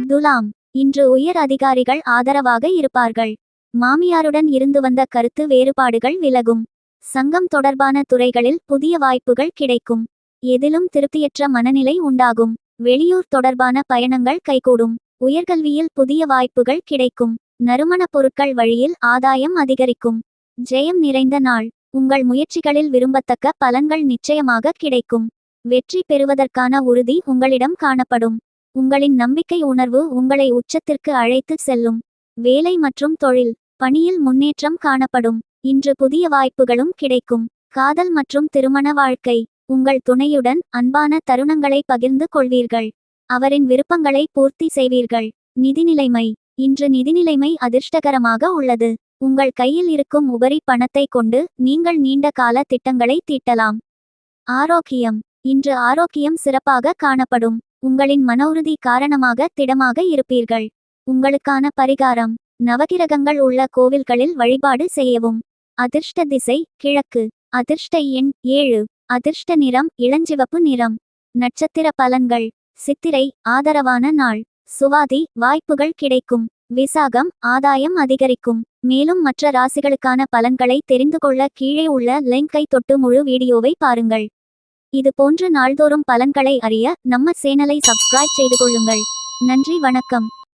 துலாம். இன்று உயர் அதிகாரிகள் ஆதரவாக இருப்பார்கள். மாமியாருடன் இருந்து வந்த கருத்து வேறுபாடுகள் விலகும். சங்கம் தொடர்பான துறைகளில் புதிய வாய்ப்புகள் கிடைக்கும். எதிலும் திருப்தியற்ற மனநிலை உண்டாகும். வெளியூர் தொடர்பான பயணங்கள் கைகூடும். உயர்கல்வியில் புதிய வாய்ப்புகள் கிடைக்கும். நறுமணப் பொருட்கள் வழியில் ஆதாயம் அதிகரிக்கும். ஜெயம் நிறைந்த நாள். உங்கள் முயற்சிகளில் விரும்பத்தக்க பலன்கள் நிச்சயமாக கிடைக்கும். வெற்றி பெறுவதற்கான உறுதி உங்களிடம் காணப்படும். உங்களின் நம்பிக்கை உணர்வு உங்களை உச்சத்திற்கு அழைத்து செல்லும். வேலை மற்றும் தொழில் பணியில் முன்னேற்றம் காணப்படும். இன்று புதிய வாய்ப்புகளும் கிடைக்கும். காதல் மற்றும் திருமண வாழ்க்கை. உங்கள் துணையுடன் அன்பான தருணங்களை பகிர்ந்து கொள்வீர்கள். அவரின் விருப்பங்களை பூர்த்தி செய்வீர்கள். நிதிநிலைமை. இன்று நிதிநிலைமை அதிர்ஷ்டகரமாக உள்ளது. உங்கள் கையில் இருக்கும் உபரி பணத்தை கொண்டு நீங்கள் நீண்ட கால திட்டங்களை தீட்டலாம். ஆரோக்கியம். இன்று ஆரோக்கியம் சிறப்பாக காணப்படும். உங்களின் மன உறுதி காரணமாக திடமாக இருப்பீர்கள். உங்களுக்கான பரிகாரம். நவகிரகங்கள் உள்ள கோவில்களில் வழிபாடு செய்யவும். அதிர்ஷ்ட திசை கிழக்கு. அதிர்ஷ்ட எண் 7. அதிர்ஷ்ட நிறம் இளஞ்சிவப்பு நிறம். நட்சத்திர பலன்கள். சித்திரை ஆதரவான நாள். சுவாதி வாய்ப்புகள் கிடைக்கும். விசாகம் ஆதாயம் அதிகரிக்கும். மேலும் மற்ற ராசிகளுக்கான பலன்களை தெரிந்து கொள்ள கீழே உள்ள லிங்கை தொட்டு முழு வீடியோவை பாருங்கள். இது போன்று நாள்தோறும் பலன்களை அறிய நம்ம சேனலை சப்ஸ்கிரைப் செய்து கொள்ளுங்கள். நன்றி, வணக்கம்.